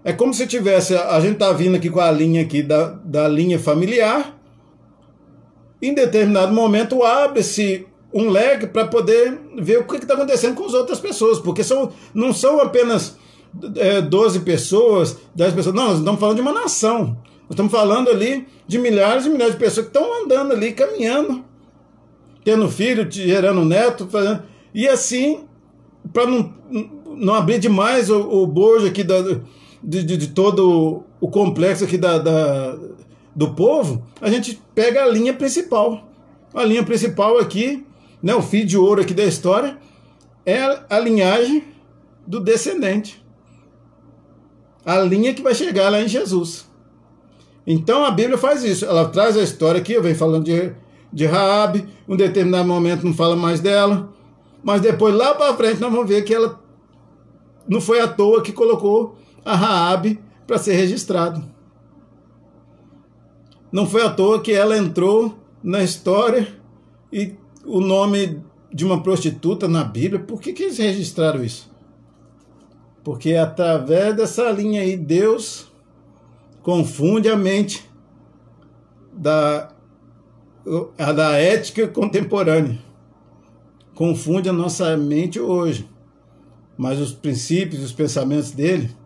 É como se tivesse, a gente tá vindo aqui com a linha aqui da linha familiar, em determinado momento abre-se um leque para poder ver o que está acontecendo com as outras pessoas, porque não são apenas 12 pessoas, 10 pessoas, não, nós estamos falando de uma nação, nós estamos falando ali de milhares e milhares de pessoas que estão andando ali, caminhando, tendo filho, gerando neto, fazendo, e assim, para não abrir demais o bojo aqui de todo o complexo aqui do povo, a gente pega a linha principal. A linha principal aqui, né, o fio de ouro aqui da história, é a linhagem do descendente. A linha que vai chegar lá em Jesus. Então a Bíblia faz isso. Ela traz a história aqui, eu venho falando de Raabe, um determinado momento não fala mais dela, mas depois lá para frente nós vamos ver que ela não foi à toa que colocou a Raabe para ser registrado. Não foi à toa que ela entrou na história e o nome de uma prostituta na Bíblia. Por que eles registraram isso? Porque através dessa linha aí, Deus confunde a mente da ética contemporânea. Confunde a nossa mente hoje. Mas os princípios e os pensamentos dele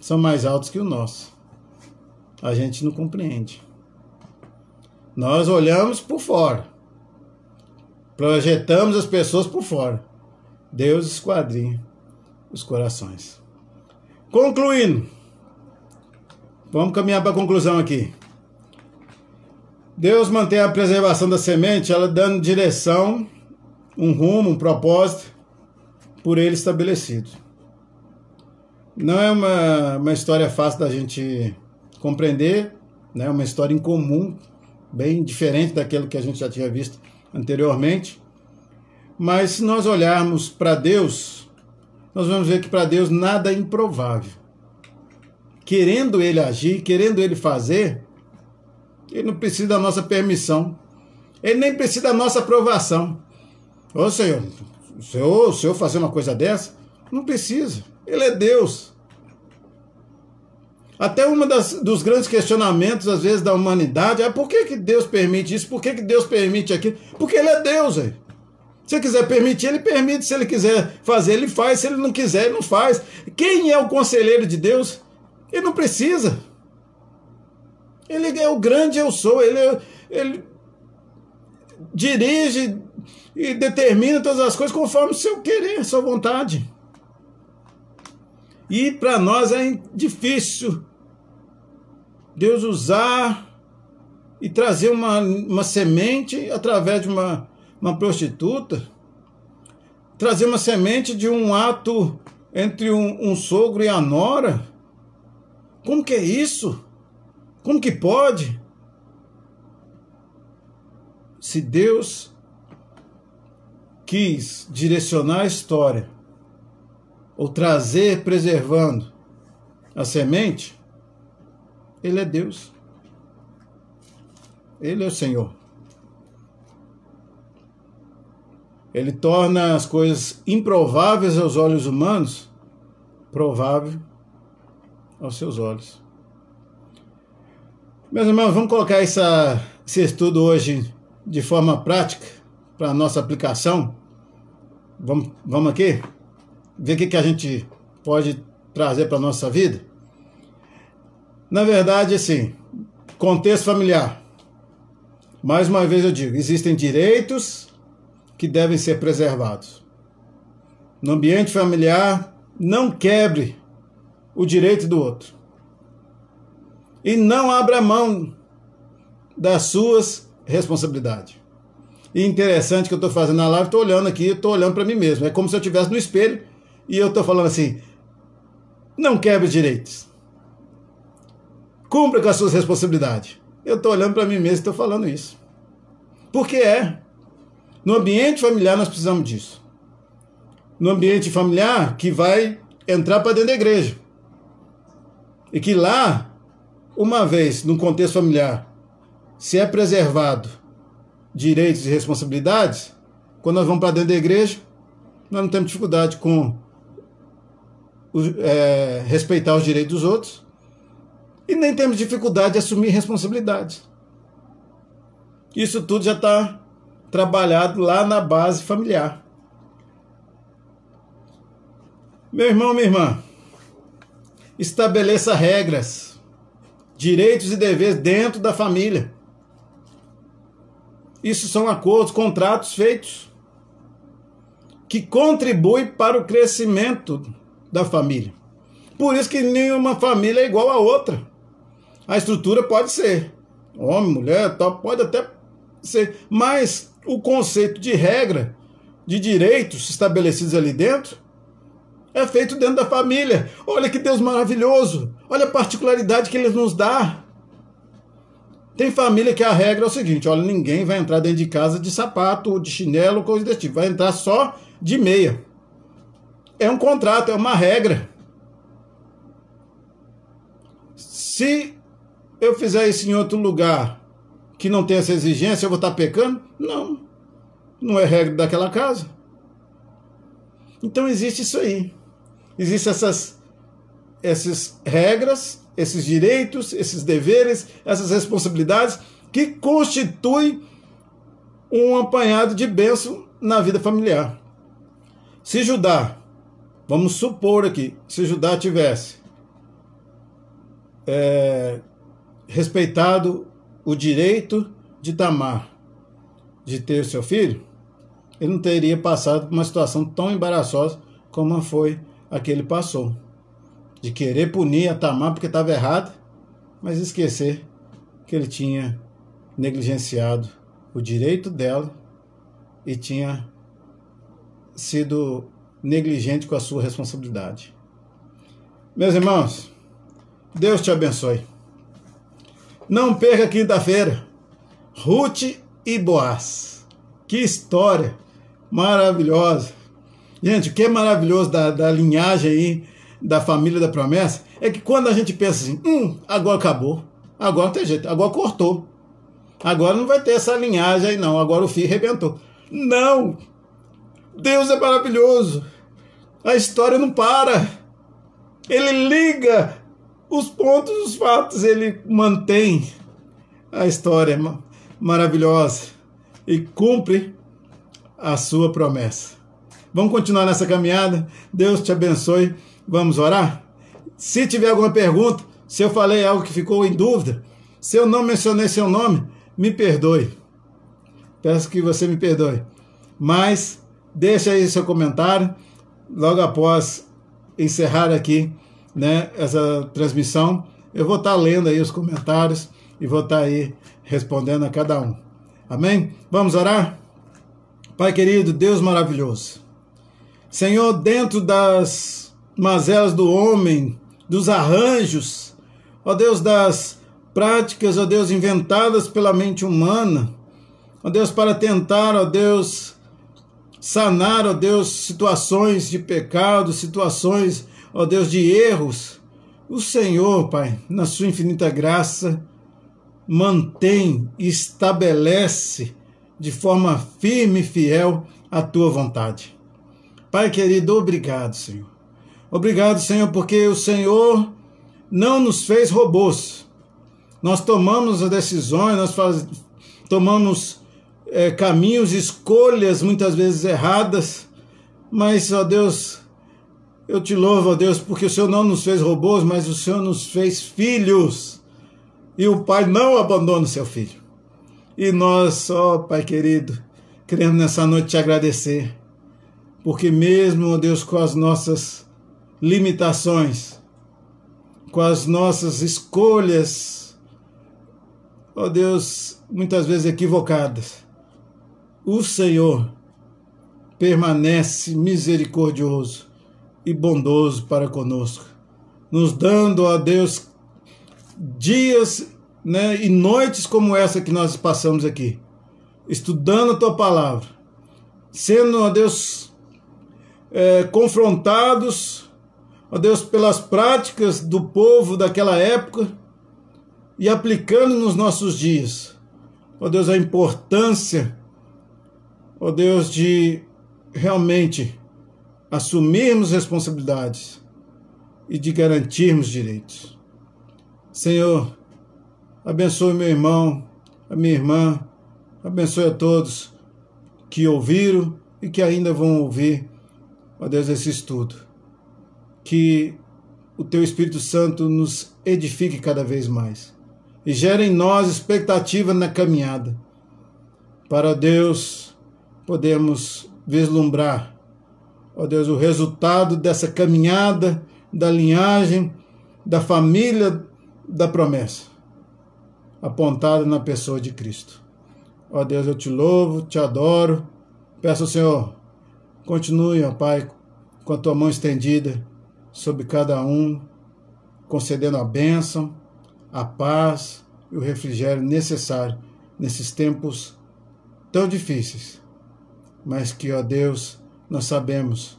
são mais altos que o nosso. A gente não compreende. Nós olhamos por fora. Projetamos as pessoas por fora. Deus esquadrinha os corações. Concluindo. Vamos caminhar para a conclusão aqui. Deus mantém a preservação da semente, ela dando direção, um rumo, um propósito, por ele estabelecido. Não é uma história fácil da gente compreender, né? Uma história incomum, bem diferente daquilo que a gente já tinha visto anteriormente. Mas se nós olharmos para Deus, nós vamos ver que para Deus nada é improvável. Querendo ele agir, querendo ele fazer, ele não precisa da nossa permissão. Ele nem precisa da nossa aprovação. Ô Senhor, o Senhor fazer uma coisa dessa? Não precisa. Ele é Deus. Até dos grandes questionamentos, às vezes, da humanidade é por que Deus permite isso? Por que Deus permite aquilo? Porque ele é Deus, aí. Se ele quiser permitir, ele permite. Se ele quiser fazer, ele faz. Se ele não quiser, ele não faz. Quem é o conselheiro de Deus? Ele não precisa. Ele é o grande eu sou. Ele dirige e determina todas as coisas conforme o seu querer, a sua vontade. E para nós é difícil Deus usar e trazer uma semente através de uma prostituta, trazer uma semente de um ato entre um sogro e a nora. Como que é isso? Como que pode? se Deus quis direcionar a história ou trazer preservando a semente, Ele é Deus. Ele é o Senhor. Ele torna as coisas improváveis aos olhos humanos provável aos seus olhos. Meus irmãos, vamos colocar esse estudo hoje de forma prática para a nossa aplicação. Vamos aqui ver o que a gente pode trazer para a nossa vida. Na verdade, assim, contexto familiar. Mais uma vez eu digo, existem direitos que devem ser preservados. No ambiente familiar, não quebre o direito do outro. E não abra mão das suas responsabilidades. E interessante que eu estou fazendo na live, estou olhando aqui, estou olhando para mim mesmo. É como se eu estivesse no espelho e eu estou falando assim, não quebre os direitos. Cumpra com as suas responsabilidades. Eu estou olhando para mim mesmo e estou falando isso. Porque no ambiente familiar nós precisamos disso. No ambiente familiar que vai entrar para dentro da igreja. E que lá, uma vez, no contexto familiar, se é preservado direitos e responsabilidades, quando nós vamos para dentro da igreja, nós não temos dificuldade com respeitar os direitos dos outros e nem temos dificuldade de assumir responsabilidades. Isso tudo já está trabalhado lá na base familiar. Meu irmão, minha irmã, estabeleça regras, direitos e deveres dentro da família. Isso são acordos, contratos feitos que contribuem para o crescimento da família. Por isso que nenhuma família é igual a outra. A estrutura pode ser homem, mulher, tal, pode até ser, mas o conceito de regra, de direitos estabelecidos ali dentro, é feito dentro da família. Olha que Deus maravilhoso, olha a particularidade que Ele nos dá. Tem família que a regra é o seguinte, olha, ninguém vai entrar dentro de casa de sapato, ou de chinelo, ou coisa desse tipo, vai entrar só de meia. É um contrato, é uma regra. Se eu fizer isso em outro lugar que não tem essa exigência, eu vou estar pecando? Não. Não é regra daquela casa. Então existe isso aí. Existem essas regras, esses direitos, esses deveres, essas responsabilidades que constituem um apanhado de bênção na vida familiar. Se Judá, vamos supor aqui, se Judá tivesse respeitado o direito de Tamar de ter seu filho, ele não teria passado por uma situação tão embaraçosa como foi a que ele passou. De querer punir a Tamar porque estava errado, mas esquecer que ele tinha negligenciado o direito dela e tinha sido negligente com a sua responsabilidade. Meus irmãos, Deus te abençoe. Não perca quinta-feira, Ruth e Boaz. Que história maravilhosa. Gente, o que é maravilhoso da linhagem aí, da família da promessa, é que quando a gente pensa assim, agora acabou, agora não tem jeito, agora cortou, agora não vai ter essa linhagem aí não, agora o fio arrebentou. Não! Deus é maravilhoso. A história não para. Ele liga os pontos, os fatos, ele mantém a história maravilhosa e cumpre a sua promessa. Vamos continuar nessa caminhada. Deus te abençoe. Vamos orar? Se tiver alguma pergunta, se eu falei algo que ficou em dúvida, se eu não mencionei seu nome, me perdoe. Peço que você me perdoe. Mas deixa aí seu comentário logo após encerrar aqui, né, essa transmissão. Eu vou estar lendo aí os comentários e vou estar aí respondendo a cada um. Amém? Vamos orar? Pai querido, Deus maravilhoso. Senhor, dentro das mazelas do homem, dos arranjos, ó Deus, das práticas, ó Deus, inventadas pela mente humana, ó Deus, para tentar, ó Deus, sanar, ó Deus, situações de pecado, situações, ó Deus, de erros. O Senhor, Pai, na sua infinita graça, mantém e estabelece de forma firme e fiel a tua vontade. Pai querido, obrigado, Senhor. Obrigado, Senhor, porque o Senhor não nos fez robôs. Nós tomamos as decisões, tomamos caminhos, escolhas muitas vezes erradas, mas, ó Deus, eu te louvo, ó Deus, porque o Senhor não nos fez robôs, mas o Senhor nos fez filhos. E o Pai não abandona o seu filho. E nós, ó Pai querido, queremos nessa noite te agradecer, porque mesmo, ó Deus, com as nossas limitações, com as nossas escolhas, ó Deus, muitas vezes equivocadas, o Senhor permanece misericordioso e bondoso para conosco, nos dando, ó Deus, dias, né, e noites como essa que nós passamos aqui, estudando a tua palavra, sendo, ó Deus, confrontados, ó Deus, pelas práticas do povo daquela época e aplicando nos nossos dias, ó Deus, a importância, ó Deus, de realmente assumirmos responsabilidades e de garantirmos direitos. Senhor, abençoe meu irmão, a minha irmã, abençoe a todos que ouviram e que ainda vão ouvir, ó Deus, esse estudo. Que o Teu Espírito Santo nos edifique cada vez mais e gere em nós expectativa na caminhada, para, Deus, podermos vislumbrar, ó Deus, o resultado dessa caminhada, da linhagem, da família da promessa, apontada na pessoa de Cristo. Ó Deus, eu te louvo, te adoro, peço ao Senhor, continue, ó Pai, com a tua mão estendida sobre cada um, concedendo a bênção, a paz e o refrigério necessário nesses tempos tão difíceis, mas que, ó Deus, nós sabemos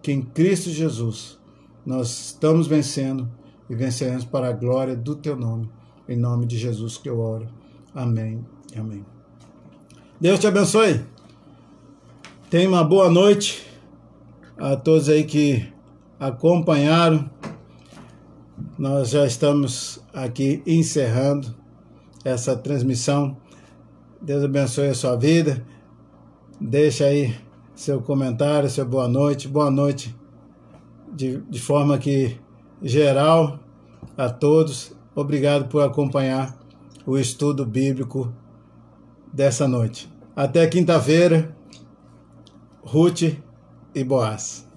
que em Cristo Jesus nós estamos vencendo e venceremos para a glória do Teu nome. Em nome de Jesus que eu oro. Amém e amém. Deus te abençoe. Tenha uma boa noite a todos aí que acompanharam. Nós já estamos aqui encerrando essa transmissão. Deus abençoe a sua vida. Deixa aí seu comentário, seu boa noite. Boa noite de forma que geral a todos. Obrigado por acompanhar o estudo bíblico dessa noite. Até quinta-feira. Ruth e Boaz.